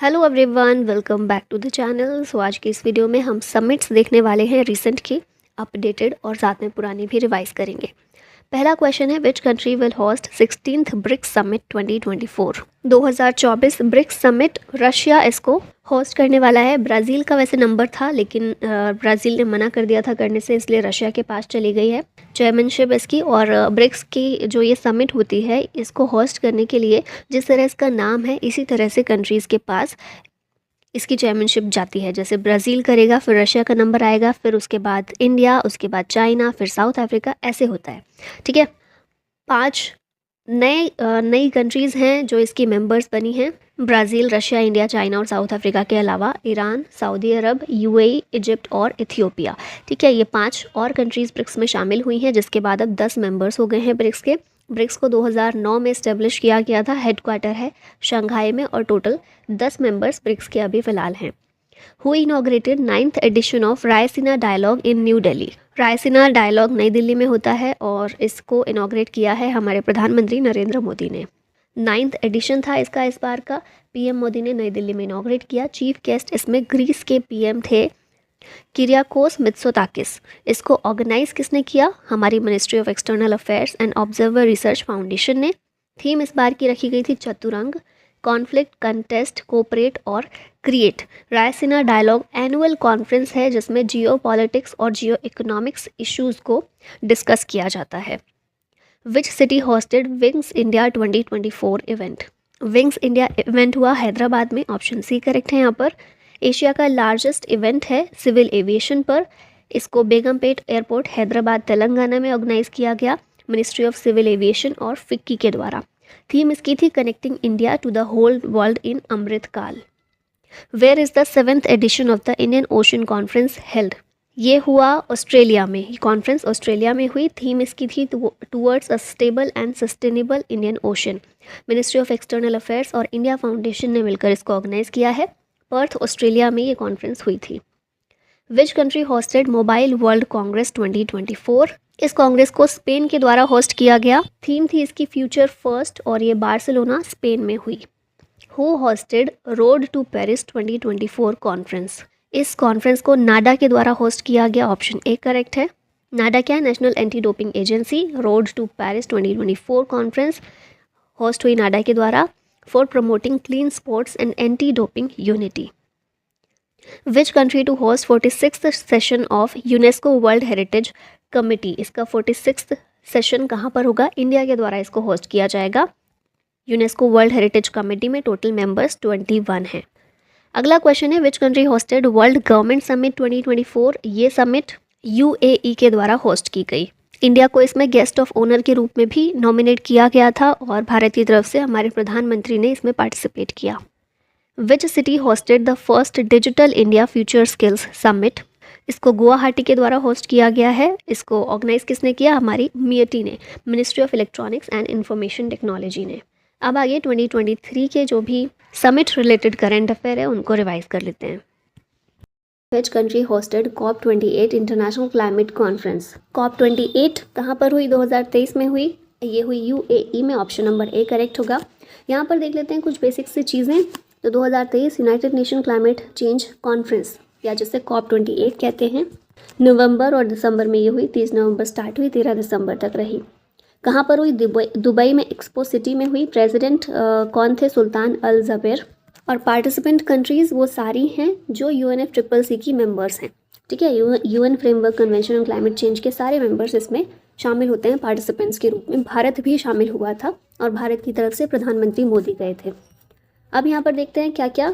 Hello everyone, welcome back to the channel. So आज की इस वीडियो में हम समिट्स देखने वाले हैं, रिसेंट की, अपडेटेड और साथ में पुरानी भी रिवाइज करेंगे। पहला क्वेश्चन है, which country will host 16th BRICS summit 2024। 2024 BRICS summit Russia इसको होस्ट करने वाला है। ब्राज़ील का वैसे नंबर था, लेकिन ब्राज़ील ने मना कर दिया था करने से, इसलिए रशिया के पास चली गई है चेयरमैनशिप इसकी। और ब्रिक्स की जो ये समिट होती है, इसको होस्ट करने के लिए जिस तरह इसका नाम है, इसी तरह से कंट्रीज़ के पास इसकी चेयरमैनशिप जाती है। जैसे ब्राज़ील करेगा, फिर रशिया का नंबर आएगा, फिर उसके बाद इंडिया, उसके बाद चाइना, फिर साउथ अफ्रीका, ऐसे होता है। ठीक है, 5 नई कंट्रीज़ हैं जो इसकी मेंबर्स बनी हैं। ब्राज़ील, रशिया, इंडिया, चाइना और साउथ अफ्रीका के अलावा ईरान, सऊदी अरब, यूएई, इजिप्ट और इथियोपिया। ठीक है, ये 5 और कंट्रीज़ ब्रिक्स में शामिल हुई हैं, जिसके बाद अब 10 मेंबर्स हो गए हैं ब्रिक्स के। ब्रिक्स को 2009 में इस्टेब्लिश किया गया था। हेडक्वार्टर है शंघाई में और टोटल 10 मेंबर्स ब्रिक्स के अभी फ़िलहाल हैं। Who inaugurated 9th edition of Raisina dialogue in New Delhi. Raisina dialogue नई दिल्ली में होता है और इसको इनॉग्रेट किया है हमारे प्रधानमंत्री नरेंद्र मोदी ने। 9th एडिशन था इसका इस बार का। पीएम मोदी ने नई दिल्ली में इनॉग्रेट किया। चीफ गेस्ट इसमें ग्रीस के पीएम थे किरियाकोस मित्सोताकिस। इसको ऑर्गेनाइज किसने किया? हमारी ministry of external affairs and observer research foundation ने। थीम इस बार की रखी गई थी चतुरंग, कॉन्फ्लिक्ट, कंटेस्ट, कोऑपरेट और create. Raisina dialogue annual conference है जिसमें जियो पॉलिटिक्स और जियो इकोनॉमिक्स इश्यूज़ को डिस्कस किया जाता है। Which city hosted wings India 2024 event. Wings India event हुआ हैदराबाद में, ऑप्शन सी करेक्ट है यहाँ पर। एशिया का लार्जेस्ट इवेंट है सिविल एविएशन पर। इसको बेगमपेट एयरपोर्ट हैदराबाद तेलंगाना में ऑर्गेनाइज किया गया मिनिस्ट्री ऑफ सिविल एविएशन और फिक्की के द्वारा। थीम इसकी थी connecting India to the whole world in Amrit Kaal. Where is the 7th edition of the Indian Ocean conference held. ये हुआ ऑस्ट्रेलिया में, ये कॉन्फ्रेंस ऑस्ट्रेलिया में हुई। थीम इसकी थी towards a stable and sustainable Indian ocean. Ministry of external affairs और India foundation ने मिलकर इसको ऑर्गेनाइज किया है। पर्थ ऑस्ट्रेलिया में ये कॉन्फ्रेंस हुई थी। विच country hosted mobile world Congress 2024। इस कांग्रेस को स्पेन के द्वारा होस्ट किया गया। थीम थी इसकी फ्यूचर फर्स्ट और ये बार्सिलोना स्पेन में हुई। Who hosted road to Paris 2024 conference. इस कॉन्फ्रेंस को नाडा के द्वारा होस्ट किया गया, ऑप्शन ए करेक्ट है। नाडा क्या है? National anti doping agency. Road to Paris 2024 conference host हुई नाडा के द्वारा for promoting clean sports and anti doping unity. Which country to host 46th session of UNESCO world heritage committee. इसका 46th session कहाँ पर होगा? India के द्वारा इसको होस्ट किया जाएगा यूनेस्को वर्ल्ड हेरिटेज कमेटी में। टोटल मेंबर्स 21 हैं। अगला क्वेश्चन है, which country hosted world government summit 2024। ये समिट यूएई के द्वारा होस्ट की गई। इंडिया को इसमें गेस्ट ऑफ ऑनर के रूप में भी नॉमिनेट किया गया था और भारत की तरफ से हमारे प्रधानमंत्री ने इसमें पार्टिसिपेट किया। विच city hosted the first digital India future skills summit. इसको गुवाहाटी के द्वारा होस्ट किया गया है। इसको ऑर्गेनाइज किसने किया? हमारी मियटी ने, ministry of electronics and information technology ने। अब आगे 2023 के जो भी समिट रिलेटेड करंट अफेयर है उनको रिवाइज कर लेते हैं। Which country hosted COP28 international climate conference. COP28 कहाँ पर हुई? 2023 में हुई। ये हुई यूएई में, ऑप्शन नंबर ए करेक्ट होगा। यहाँ पर देख लेते हैं कुछ बेसिक सी चीज़ें। तो 2023 United nation climate change conference, या जिसे COP28 कहते हैं, नवंबर और दिसंबर में ये हुई। 30 नवंबर स्टार्ट हुई, 13 दिसंबर तक रही। कहाँ पर हुई? दुबई में, एक्सपो सिटी में हुई। प्रेसिडेंट कौन थे? सुल्तान अल ज़बेर। और पार्टिसिपेंट कंट्रीज़ वो सारी हैं जो UNFCCC की मेंबर्स हैं। ठीक है, UN framework convention on climate change के सारे मेंबर्स इसमें शामिल होते हैं पार्टिसिपेंट्स के रूप में। भारत भी शामिल हुआ था और भारत की तरफ से प्रधानमंत्री मोदी गए थे। अब यहाँ पर देखते हैं क्या क्या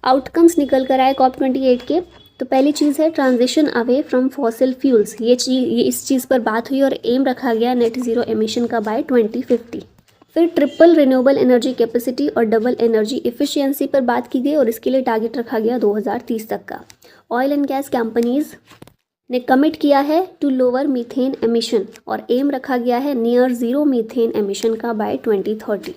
आउटकम्स निकल कर आए COP28 के। तो पहली चीज़ है transition away from fossil fuels. ये इस चीज़ पर बात हुई और एम रखा गया नेट ज़ीरो एमिशन का बाय 2050। फिर ट्रिपल रिन्यूएबल एनर्जी कैपेसिटी और डबल एनर्जी इफ़िशियंसी पर बात की गई और इसके लिए टारगेट रखा गया 2030 तक का। ऑयल एंड गैस कंपनीज़ ने कमिट किया है टू लोअर मीथेन एमिशन और एम रखा गया है नियर ज़ीरो मीथेन एमिशन का बाय 2030।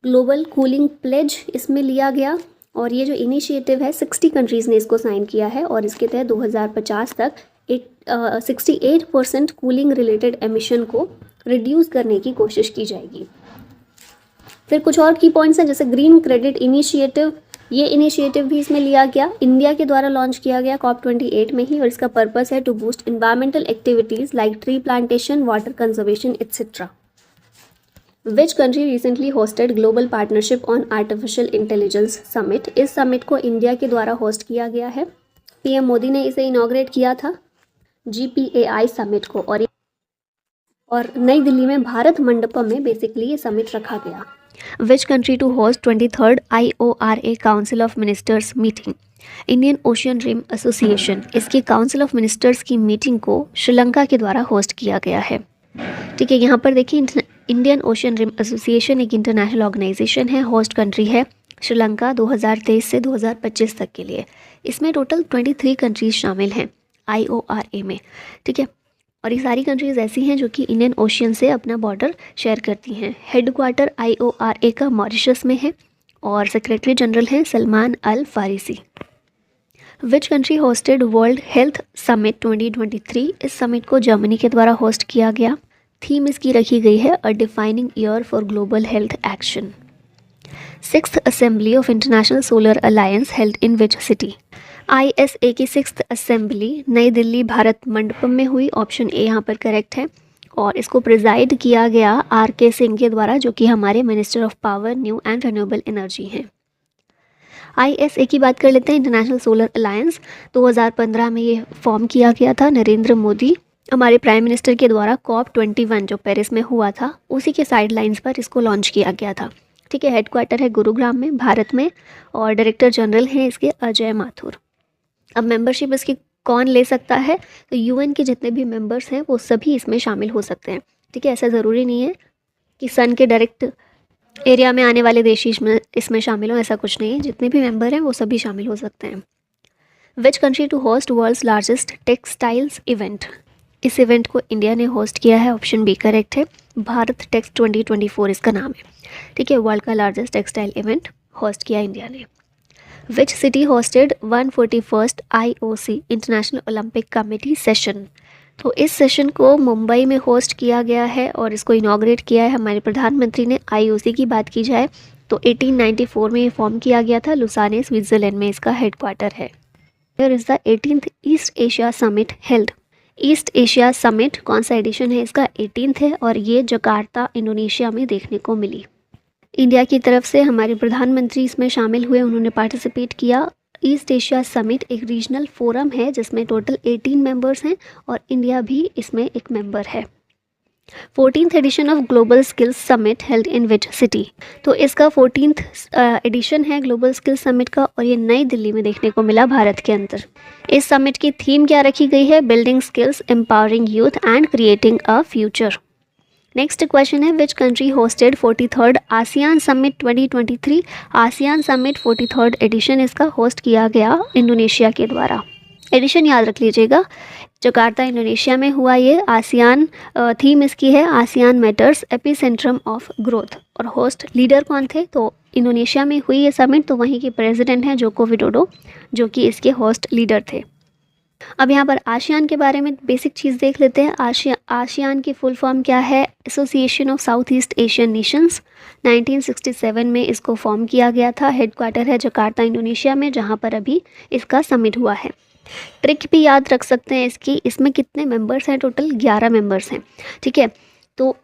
ग्लोबल कूलिंग प्लेज इसमें लिया गया और ये जो इनिशिएटिव है 60 कंट्रीज़ ने इसको साइन किया है और इसके तहत 2050 तक 68% कूलिंग रिलेटेड एमिशन को रिड्यूस करने की कोशिश की जाएगी। फिर कुछ और की पॉइंट्स हैं, जैसे ग्रीन क्रेडिट इनिशिएटिव ये इनिशिएटिव भी इसमें लिया गया, इंडिया के द्वारा लॉन्च किया गया COP28 में ही, और इसका पर्पस है to boost environmental activities like tree plantation, water conservation etcetera. Which country recently hosted global partnership on artificial intelligence summit. इस समिट को इंडिया के द्वारा होस्ट किया गया है, पीएम मोदी ने इसे इनॉग्रेट किया था GPAI समिट को, और नई दिल्ली में भारत मंडपम में बेसिकली ये समिट रखा गया। Which country to host 23rd IORA council of ministers meeting. Indian ocean rim association, इसकी काउंसिल ऑफ मिनिस्टर्स की मीटिंग को श्रीलंका के द्वारा होस्ट किया गया है। ठीक है, यहाँ पर देखिए इंडियन ओशियन रिम एसोसिएशन एक इंटरनेशनल ऑर्गेनाइजेशन है, होस्ट कंट्री है श्रीलंका 2023 से 2025 तक के लिए। इसमें टोटल 23 कंट्रीज शामिल हैं IORA में। ठीक है, और ये सारी कंट्रीज़ ऐसी हैं जो कि इंडियन ओशियन से अपना बॉर्डर शेयर करती हैं। हेडक्वार्टर IORA का मॉरिशस में है और सेक्रेटरी जनरल हैं Salman Al Farisi. Which country hosted world health summit 2023। इस समिट को जर्मनी के द्वारा होस्ट किया गया। थीम इसकी रखी गई है a defining year for global health action. 6th assembly of international solar alliance held in which city. ISA की 6th असेंबली नई दिल्ली भारत मंडपम में हुई, ऑप्शन ए यहाँ पर करेक्ट है, और इसको प्रिजाइड किया गया RK सिंह के द्वारा, जो कि हमारे minister of power, new and renewable energy हैं। ISA की बात कर लेते हैं, इंटरनेशनल सोलर अलायंस 2015 में ये फॉर्म किया गया था नरेंद्र मोदी हमारे प्राइम मिनिस्टर के द्वारा। COP21 जो पेरिस में हुआ था उसी के साइडलाइंस पर इसको लॉन्च किया गया था। ठीक है, हेडक्वार्टर है गुरुग्राम में, भारत में, और डायरेक्टर जनरल हैं इसके अजय माथुर। अब मेंबरशिप इसकी कौन ले सकता है, तो UN के जितने भी मेंबर्स हैं वो सभी इसमें शामिल हो सकते हैं। ठीक है, ऐसा ज़रूरी नहीं है कि सन के डायरेक्ट एरिया में आने वाले देश इसमें शामिल हो, ऐसा कुछ नहीं है, जितने भी मेंबर हैं वो सभी शामिल हो सकते हैं। Which country to host world's largest textiles event. इस इवेंट को इंडिया ने होस्ट किया है, ऑप्शन बी करेक्ट है, भारत टेक्स 2024 इसका नाम है। ठीक है, वर्ल्ड का लार्जेस्ट टेक्सटाइल इवेंट होस्ट किया इंडिया ने। विच city hosted 141st IOC international Olympic committee session. तो इस सेशन को मुंबई में होस्ट किया गया है और इसको इनॉग्रेट किया है हमारे प्रधानमंत्री ने। IOC की बात की जाए तो 1894 में ये फॉर्म किया गया था, लुसाने स्विट्ज़रलैंड में इसका हेडक्वार्टर है। Here is the 18th east Asia summit held. East Asia summit कौन सा एडिशन है इसका, 18th है, और ये जकार्ता इंडोनेशिया में देखने को मिली। इंडिया की तरफ से हमारे प्रधानमंत्री इसमें शामिल हुए, उन्होंने पार्टिसिपेट किया। ईस्ट एशिया समिट एक रीजनल फोरम है जिसमें टोटल 18 मेंबर्स हैं और इंडिया भी इसमें एक मेंबर है। 14th edition of global skills summit held in which city. तो इसका 14th एडिशन है ग्लोबल स्किल्स समिट का, और ये नई दिल्ली में देखने को मिला भारत के अंदर। इस समिट की थीम क्या रखी गई है, building skills, empowering youth and creating a future. Next question है, which country hosted 43rd ASEAN summit 2023। ASEAN summit 43rd edition इसका होस्ट किया गया इंडोनेशिया के द्वारा। एडिशन याद रख लीजिएगा, जकार्ता इंडोनेशिया में हुआ ये। आसियान थीम इसकी है आसियान मैटर्स एपिसेंट्रम ऑफ ग्रोथ, और होस्ट लीडर कौन थे, तो इंडोनेशिया में हुई ये समिट, तो वहीं के प्रेसिडेंट हैं जोको विडोडो, जो कि इसके होस्ट लीडर थे। अब यहाँ पर आसियान के बारे में बेसिक चीज़ देख लेते हैं। आसियान की फुल फॉर्म क्या है, association of south east Asian Nations. 1967 में इसको फॉर्म किया गया था। हेडक्वार्टर है जकार्ता इंडोनेशिया में, जहाँ पर अभी इसका समिट हुआ है। ट्रिक भी याद रख सकते हैं इसकी, इसमें कितने मेंबर्स हैं, टोटल 11 मेंबर्स हैं। ठीक है, तो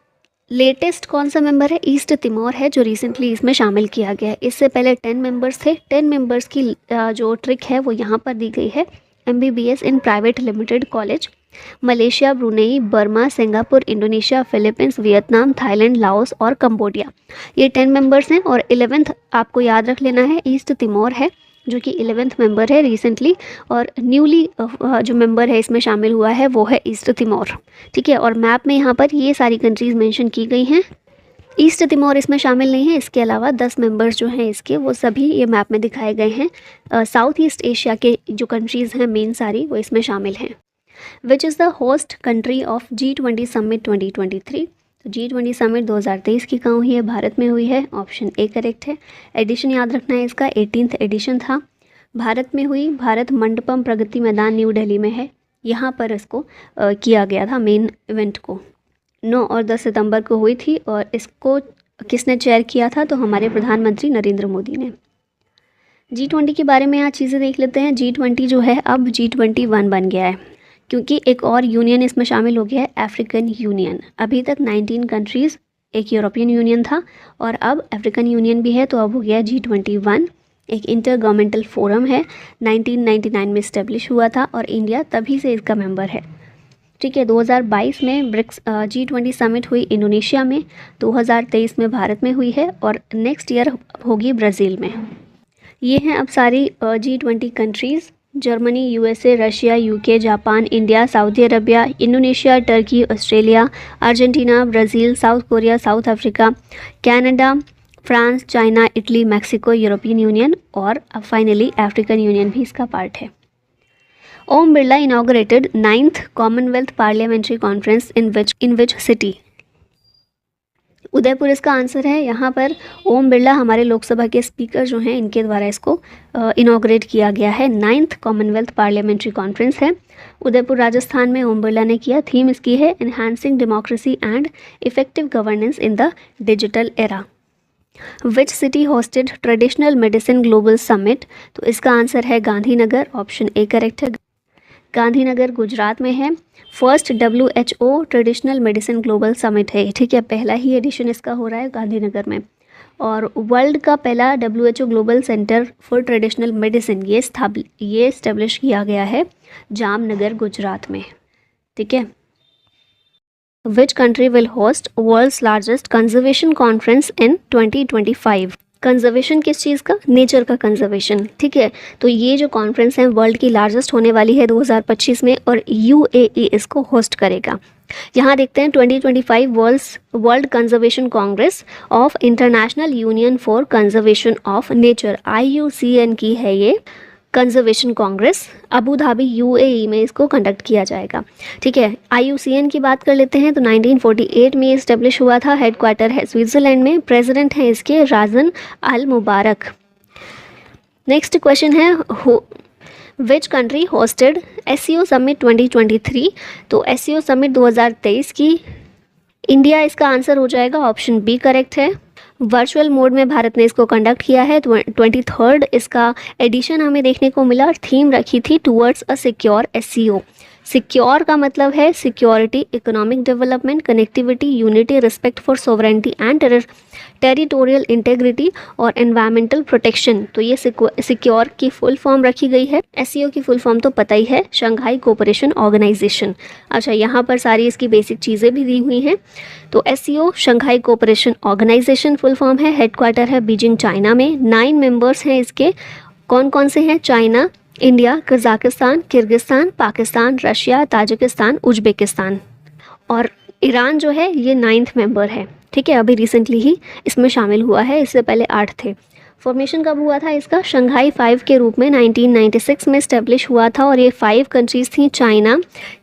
लेटेस्ट कौन सा मेंबर है, ईस्ट तिमोर है, जो रिसेंटली इसमें शामिल किया गया है। इससे पहले 10 मेंबर्स थे। 10 मेंबर्स की जो ट्रिक है वो यहाँ पर दी गई है। MBBS in private limited college, Malaysia, Brunei, Burma, Singapore, Indonesia, Philippines, Vietnam, Thailand, Laos और कंबोडिया, ये 10 मेंबर्स हैं। और 11th आपको याद रख लेना है, ईस्ट तिमोर है, जो कि 11th मेंबर है रिसेंटली, और न्यूली जो मेंबर है इसमें शामिल हुआ है वो है ईस्ट तिमोर। ठीक है, और मैप में यहाँ पर ये सारी कंट्रीज़ मेंशन की गई हैं। ईस्ट तिमोर इसमें शामिल नहीं है, इसके अलावा 10 मेंबर्स जो हैं इसके वो सभी ये मैप में दिखाए गए हैं। साउथ ईस्ट एशिया के जो कंट्रीज़ हैं मेन सारी, वो इसमें शामिल हैं। Which is the host country of G20 summit 2023। तो G20 समिट 2023 की कहाँ हुई है, भारत में हुई है, ऑप्शन ए करेक्ट है। एडिशन याद रखना है इसका, 18th एडिशन था, भारत में हुई। भारत मंडपम प्रगति मैदान न्यू दिल्ली में है, यहाँ पर इसको किया गया था मेन इवेंट को। 9 और 10 सितंबर को हुई थी, और इसको किसने चेयर किया था, तो हमारे प्रधानमंत्री नरेंद्र मोदी ने। G20 के बारे में यहाँ चीज़ें देख लेते हैं। G20 जो है अब G21 बन गया है, क्योंकि एक और यूनियन इसमें शामिल हो गया है, अफ्रीकन यूनियन। अभी तक 19 कंट्रीज़, एक यूरोपियन यूनियन था और अब अफ्रीकन यूनियन भी है, तो अब हो गया G21। एक इंटर गवर्नमेंटल फोरम है, 1999 में इस्टेब्लिश हुआ था और इंडिया तभी से इसका मेंबर है। ठीक है, 2022 में ब्रिक्स G20 समिट हुई इंडोनेशिया में, 2023 में भारत में हुई है और नेक्स्ट ईयर होगी ब्राज़ील में। ये हैं अब सारी G20 countries: Germany, USA, Russia, UK, Japan, India, Saudi Arabia, Indonesia, Turkey, Australia, Argentina, Brazil, South Korea, South Africa, Canada, France, China, Italy, Mexico, European Union और अब फाइनली अफ्रीकन यूनियन भी इसका पार्ट है। Om Birla inaugurated 9th Commonwealth parliamentary conference in which city? Udaipur इसका answer है। यहाँ पर ओम बिरला हमारे लोकसभा के स्पीकर जो हैं, इनके द्वारा इसको इनॉग्रेट किया गया है। 9th कॉमनवेल्थ पार्लियामेंट्री कॉन्फ्रेंस है, उदयपुर राजस्थान में ओम बिरला ने किया। थीम इसकी है enhancing democracy and effective governance in the digital era. Which city hosted traditional medicine global summit? तो इसका आंसर है गांधीनगर, ऑप्शन ए करेक्ट है। गांधीनगर गुजरात में है। First WHO traditional medicine global summit है, ठीक है, पहला ही एडिशन इसका हो रहा है गांधीनगर में। और वर्ल्ड का पहला WHO global centre for traditional medicine ये इस्टेब्लिश किया गया है जामनगर गुजरात में। ठीक है। Which country will host world's largest conservation conference in 2025? Conservation किस चीज़ का? नेचर का कंजर्वेशन। ठीक है, तो ये जो कॉन्फ्रेंस है वर्ल्ड की लार्जेस्ट होने वाली है 2025 में और UAE इसको होस्ट करेगा। यहाँ देखते हैं 2025 world conservation Congress of international union for conservation of nature, IUCN की है ये conservation Congress. Abu Dhabi UAE में इसको कंडक्ट किया जाएगा। ठीक है, IUCN की बात कर लेते हैं तो 1948 में इस्टेब्लिश हुआ था, हेडक्वार्टर है स्विट्ज़रलैंड में, प्रेसिडेंट हैं इसके राजन अल मुबारक। नेक्स्ट क्वेश्चन है which country hosted SCO summit 2023? तो SCO समिट 2023 की इंडिया इसका आंसर हो जाएगा, ऑप्शन बी करेक्ट है। वर्चुअल मोड में भारत ने इसको कंडक्ट किया है। 23rd इसका एडिशन हमें देखने को मिला और थीम रखी थी towards a secure SCO। Secure का मतलब है security, economic development, connectivity, unity, respect for sovereignty and territorial integrity और एनवायरमेंटल प्रोटेक्शन। तो ये सिक्योर की फुल फॉर्म रखी गई है। SCO की फुल फॉर्म तो पता ही है, शंघाई कोऑपरेशन ऑर्गेनाइजेशन। अच्छा, यहाँ पर सारी इसकी बेसिक चीज़ें भी दी हुई हैं। तो SCO Shanghai cooperation organisation full form है, हेडक्वार्टर है बीजिंग चाइना में। 9 मेंबर्स हैं इसके, कौन कौन से हैं? China, India, Kazakhstan, Kyrgyzstan, Pakistan, Russia, Tajikistan, Uzbekistan और ईरान जो है ये 9th मेंबर है। ठीक है, अभी रिसेंटली ही इसमें शामिल हुआ है, इससे पहले 8 थे। फॉर्मेशन कब हुआ था इसका? शंघाई 5 के रूप में 1996 में इस्टेब्लिश हुआ था और ये 5 कंट्रीज़ थी, China,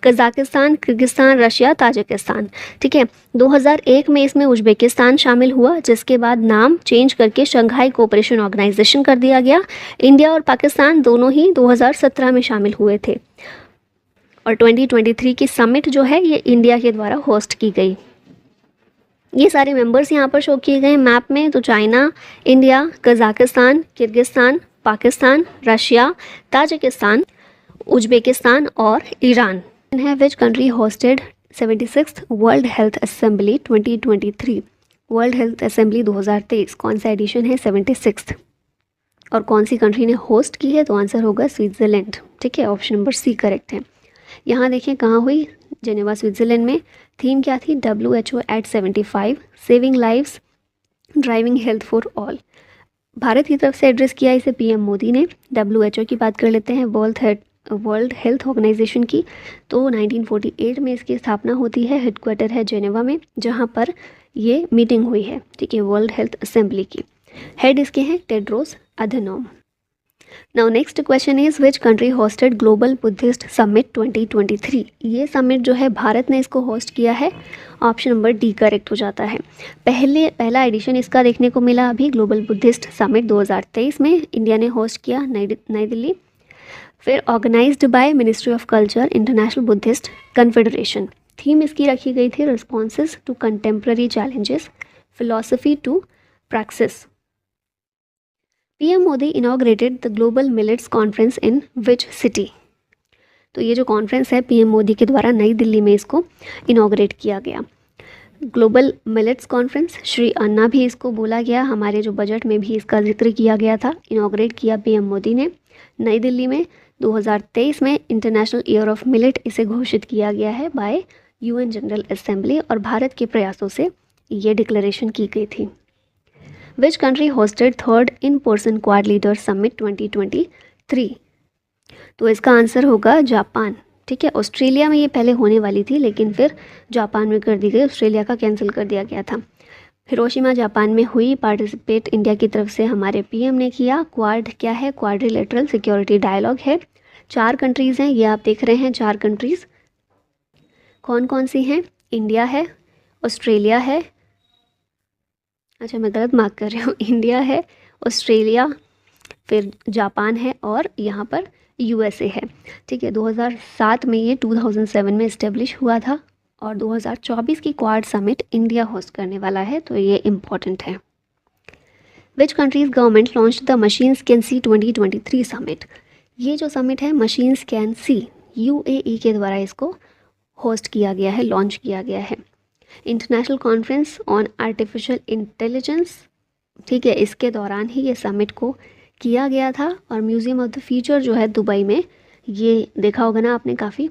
Kazakhstan, Kyrgyzstan, Russia, Tajikistan. ठीक है, 2001 में इसमें उज्बेकिस्तान शामिल हुआ, जिसके बाद नाम चेंज करके शंघाई कोऑपरेशन ऑर्गेनाइजेशन कर दिया गया। इंडिया और पाकिस्तान दोनों ही 2017 में शामिल हुए थे और 2023 की समिट जो है ये इंडिया के द्वारा होस्ट की गई। ये सारे मेंबर्स यहाँ पर शो किए गए मैप में। तो China, India, Kazakhstan, Kyrgyzstan, Pakistan, Russia, Tajikistan, Uzbekistan और ईरान है। Which country hosted 76th world health assembly 2023? World health assembly 2023 कौन सा एडिशन है? 76th। और कौन सी कंट्री ने होस्ट की है? तो आंसर होगा स्विट्ज़रलैंड। ठीक है, ऑप्शन नंबर सी करेक्ट है। यहाँ देखें कहाँ हुई? जेनेवा स्विट्ज़रलैंड में। थीम क्या थी? WHO at 75 saving lives driving health for all. Bharat की तरफ से एड्रेस किया इसे PM मोदी ने। WHO की बात कर लेते हैं, वर्ल्ड हेल्थ ऑर्गेनाइजेशन की। तो 1948 में इसकी स्थापना होती है, हेडक्वार्टर है जेनेवा में, जहाँ पर ये मीटिंग हुई है। ठीक है, वर्ल्ड हेल्थ असेंबली की। हेड इसके हैं Tedros Adhanom. Now next question is which country hosted global Buddhist summit 2023? ये समिट जो है भारत ने इसको होस्ट किया है, ऑप्शन नंबर डी करेक्ट हो जाता है। पहला एडिशन इसका देखने को मिला अभी, ग्लोबल बुद्धिस्ट समिट 2023 में इंडिया ने होस्ट किया, नई दिल्ली। फिर organised by ministry of culture, international Buddhist confederation. Theme इसकी रखी गई थी responses to contemporary challenges, philosophy to practice. PM Modi inaugurated the global millets conference in which city. तो ये जो कॉन्फ्रेंस है पीएम मोदी के द्वारा नई दिल्ली में इसको इनॉग्रेट किया गया। ग्लोबल मिलेट्स कॉन्फ्रेंस, श्री अन्ना भी इसको बोला गया, हमारे जो बजट में भी इसका जिक्र किया गया था। इनॉग्रेट किया पीएम मोदी ने नई दिल्ली में। 2023 में इंटरनेशनल ईयर ऑफ मिलेट इसे घोषित किया गया है बाय यूएन जनरल असेंबली, और भारत के प्रयासों से ये डिक्लेरेशन की गई थी। विच country hosted third in person quad leader summit 2023? तो इसका आंसर होगा जापान। ठीक है, ऑस्ट्रेलिया में ये पहले होने वाली थी लेकिन फिर जापान में कर दी गई, ऑस्ट्रेलिया का कैंसिल कर दिया गया था। हिरोशिमा जापान में हुई। पार्टिसिपेट इंडिया की तरफ से हमारे पीएम ने किया। क्वाड क्या है? क्वाड्रिलेटरल सिक्योरिटी डायलॉग है। 4 कंट्रीज़ हैं, ये आप देख रहे हैं 4 कंट्रीज़। कौन कौन सी हैं? इंडिया है, ऑस्ट्रेलिया है, अच्छा मैं गलत मार्क कर रही हूँ, इंडिया है, ऑस्ट्रेलिया, फिर जापान है और यहाँ पर यूएसए है। ठीक है, 2007 में ये 2007 में इस्टेब्लिश हुआ था और 2024 की क्वाड समिट इंडिया होस्ट करने वाला है, तो ये इम्पॉर्टेंट है। Which country's government launch the machines can see 2023 summit? ये जो समिट है मशीन स्कैन सी, यूएई के द्वारा इसको होस्ट किया गया है, लॉन्च किया गया है। International conference on artificial intelligence, ठीक है, इसके दौरान ही ये समिट को किया गया था। और म्यूज़ियम ऑफ द फ्यूचर जो है दुबई में, ये देखा होगा ना आपने काफ़ी,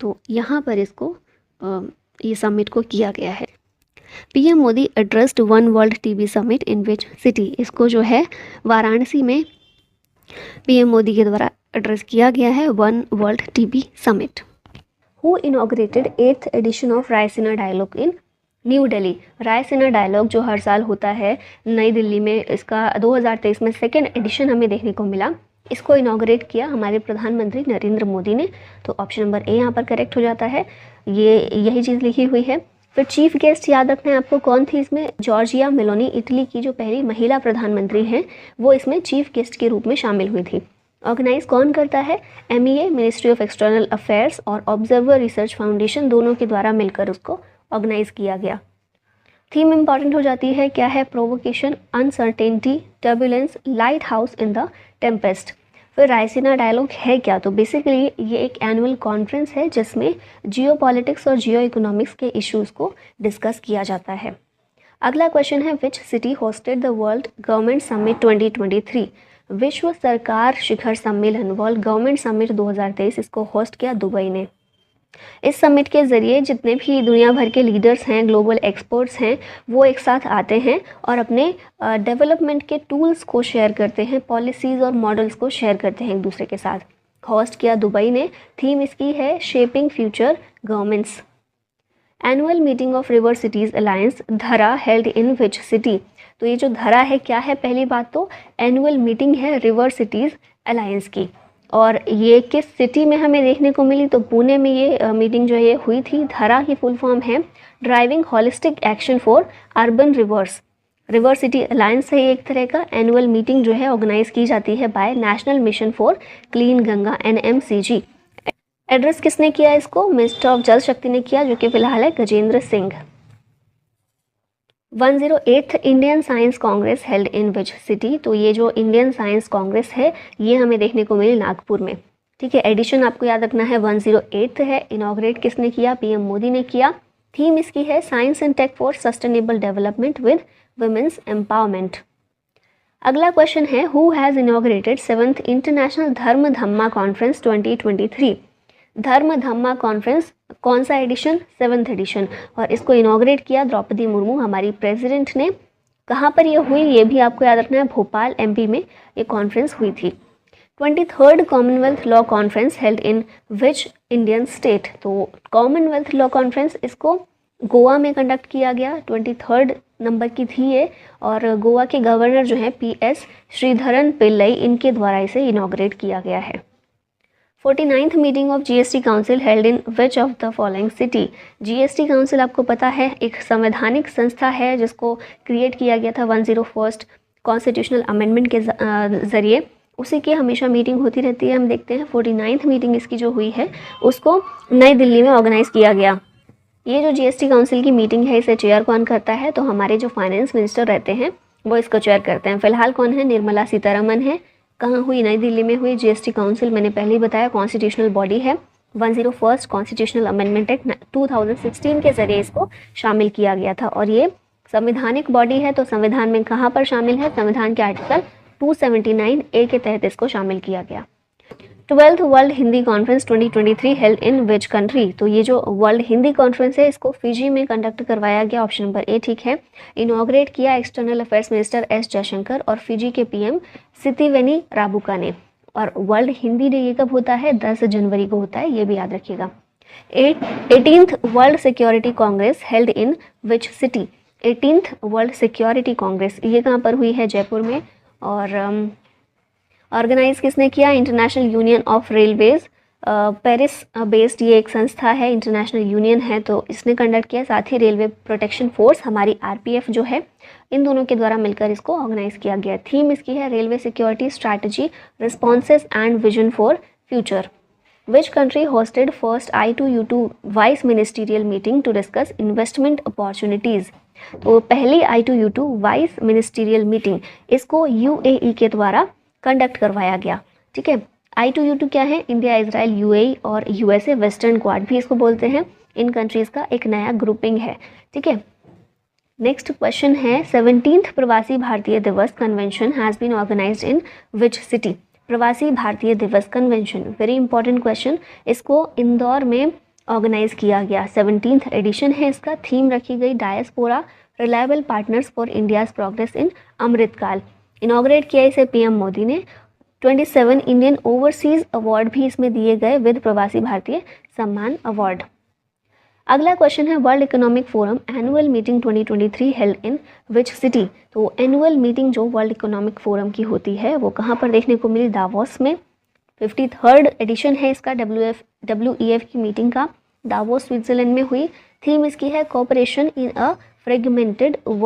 तो यहाँ पर इसको ये समिट को किया गया है। PM Modi addressed one world TB summit in which city? इसको जो है वाराणसी में पीएम मोदी के द्वारा एड्रेस किया गया है, one world TB summit. Who inaugurated 8th edition of Raisina dialogue in New Delhi? Raisina dialogue जो हर साल होता है नई दिल्ली में, इसका 2023 में 2nd एडिशन हमें देखने को मिला। इसको इनॉग्रेट किया हमारे प्रधानमंत्री नरेंद्र मोदी ने, तो ऑप्शन नंबर ए यहाँ पर करेक्ट हो जाता है। ये यही चीज़ लिखी हुई है। फिर चीफ गेस्ट याद रखना है आपको, कौन थी इसमें? जॉर्जिया मेलोनी, इटली की जो पहली महिला प्रधानमंत्री हैं, वो इसमें चीफ गेस्ट के रूप में शामिल हुई थी। ऑर्गेनाइज कौन करता है? MEA, ministry of external affairs और ऑब्जर्वर रिसर्च फाउंडेशन, दोनों के द्वारा मिलकर उसको ऑर्गेनाइज किया गया। थीम इंपॉर्टेंट हो जाती है, क्या है? Provocation, uncertainty, turbulence, light house in the Tempest. फिर रायसीना डायलॉग है क्या? तो बेसिकली ये एक एनुअल कॉन्फ्रेंस है जिसमें जियो पॉलिटिक्स और जियो इकोनॉमिक्स के इश्यूज़ को डिस्कस किया जाता है। अगला क्वेश्चन है, which city hosted the world government summit 2023? विश्व सरकार शिखर सम्मेलन, वर्ल्ड गवर्नमेंट समिट 2023, इसको होस्ट किया दुबई ने। इस समिट के ज़रिए जितने भी दुनिया भर के लीडर्स हैं, ग्लोबल एक्सपर्ट्स हैं, वो एक साथ आते हैं और अपने डेवलपमेंट के टूल्स को शेयर करते हैं, पॉलिसीज़ और मॉडल्स को शेयर करते हैं एक दूसरे के साथ। होस्ट किया दुबई ने। थीम इसकी है shaping future governments. Annual meeting of river cities alliance धरा हेल्ड इन विच सिटी? तो ये जो धरा है क्या है? पहली बात तो एनुअल मीटिंग है रिवर सिटीज़ अलायंस की, और ये किस सिटी में हमें देखने को मिली? तो पुणे में ये मीटिंग जो है ये हुई थी। धरा की फुल फॉर्म है driving holistic action for urban reverse. River city alliance है एक तरह का। एनुअल मीटिंग जो है ऑर्गेनाइज की जाती है by national mission for clean Ganga, NMCG। Address किसने किया इसको? मिनिस्टर ऑफ जल शक्ति ने किया, जो कि फिलहाल है Gajendra Singh. 108th Indian science Congress held in which city? तो ये जो इंडियन साइंस कांग्रेस है ये हमें देखने को मिली नागपुर में। ठीक है, एडिशन आपको याद रखना है 108th है। इनॉग्रेट किसने किया? पीएम मोदी ने किया। थीम इसकी है science and tech for sustainable development with women's empowerment. अगला क्वेश्चन है, who has inaugurated 7th international Dharma Dhamma conference 2023? धर्म धम्मा कॉन्फ्रेंस कौन सा एडिशन? 7th एडिशन, और इसको इनॉग्रेट किया द्रौपदी मुर्मू हमारी प्रेसिडेंट ने। कहाँ पर ये हुई ये भी आपको याद रखना है, भोपाल MP में ये कॉन्फ्रेंस हुई थी। 23rd Commonwealth law conference held in which Indian state? तो कॉमनवेल्थ लॉ कॉन्फ्रेंस इसको गोवा में कंडक्ट किया गया, 23rd नंबर की थी ये, और गोवा के गवर्नर जो हैं PS श्रीधरन पिल्लई, इनके द्वारा इसे इनॉग्रेट किया गया है। 49th meeting of GST council held in which of the following city? GST council आपको पता है एक संवैधानिक संस्था है जिसको क्रिएट किया गया था 101st कॉन्स्टिट्यूशनल अमेंडमेंट के ज़रिए। उसी की हमेशा मीटिंग होती रहती है। हम देखते हैं 49th मीटिंग इसकी जो हुई है उसको नई दिल्ली में ऑर्गेनाइज़ किया गया। ये जो GST काउंसिल की मीटिंग है इसे चेयर कौन करता है? तो हमारे जो फाइनेंस मिनिस्टर रहते हैं वो इसको चेयर करते हैं। फिलहाल कौन है? निर्मला सीतारमन है। कहाँ हुई? नई दिल्ली में हुई। जीएसटी काउंसिल मैंने पहले ही बताया कॉन्स्टिट्यूशनल बॉडी है। 101st कॉन्स्टिट्यूशनल अमेंडमेंट एक्ट 2016 के जरिए इसको शामिल किया गया था और ये संवैधानिक बॉडी है। तो संविधान में कहाँ पर शामिल है? संविधान के आर्टिकल 279A के तहत इसको शामिल किया गया। 12th world Hindi conference 2023 held in which country? तो ये जो वर्ल्ड हिंदी कॉन्फ्रेंस है इसको फिजी में कंडक्ट करवाया गया। ऑप्शन नंबर ए ठीक है। इनॉग्रेट किया external affairs minister S Jaishankar और फिजी के पीएम सितिवेनी राबुका ने। और वर्ल्ड हिंदी डे ये कब होता है? 10 जनवरी को होता है, ये भी याद रखिएगा। 18th world security Congress held in which city? 18th world security Congress ये कहाँ पर हुई है? जयपुर में। और ऑर्गेनाइज किसने किया? International union of railways Paris based ये एक संस्था है, इंटरनेशनल यूनियन है, तो इसने कंडक्ट किया। साथ ही रेलवे प्रोटेक्शन फोर्स हमारी आरपीएफ जो है, इन दोनों के द्वारा मिलकर इसको ऑर्गेनाइज किया गया। थीम इसकी है railway security strategy responses and vision for future. Which country hosted first I2U2 vice ministerial meeting to discuss investment opportunities? तो पहली I2U2 वाइस मिनिस्टीरियल मीटिंग इसको UAE के द्वारा कंडक्ट करवाया गया। ठीक है। I2U2 क्या है? इंडिया, इजराइल, UAE और USA वेस्टर्न क्वाड भी इसको बोलते हैं। इन कंट्रीज़ का एक नया ग्रुपिंग है। ठीक है। नेक्स्ट क्वेश्चन है 17th Pravasi Bharatiya Divas convention has been organised in which city? Pravasi Bharatiya Divas convention, very important question, इसको इंदौर में ऑर्गेनाइज किया गया। 17th एडिशन है इसका। थीम रखी गई diaspora reliable partners for India's progress in Amritkaal. Inaugurate किया इसे पीएम मोदी ने। 27 इंडियन ओवरसीज अवार्ड भी इसमें दिए गए विद प्रवासी भारतीय सम्मान अवार्ड। अगला क्वेश्चन है world economic forum annual meeting 2023 held in which city? तो एनुअल मीटिंग जो वर्ल्ड इकोनॉमिक फोरम की होती है वो कहाँ पर देखने को मिली? दावोस में। 53rd एडिशन है इसका WEF की मीटिंग का। दावोस स्विट्जरलैंड में हुई। थीम इसकी है कोऑपरेशन इन अ फ्रेगमेंटेड